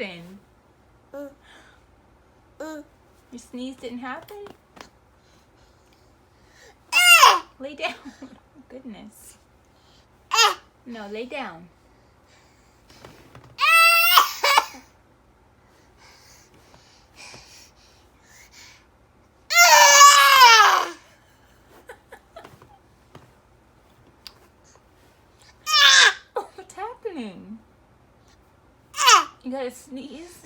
happened? Your sneeze didn't happen? Lay down. Goodness. No, lay down. Oh, what's happening? You gotta sneeze?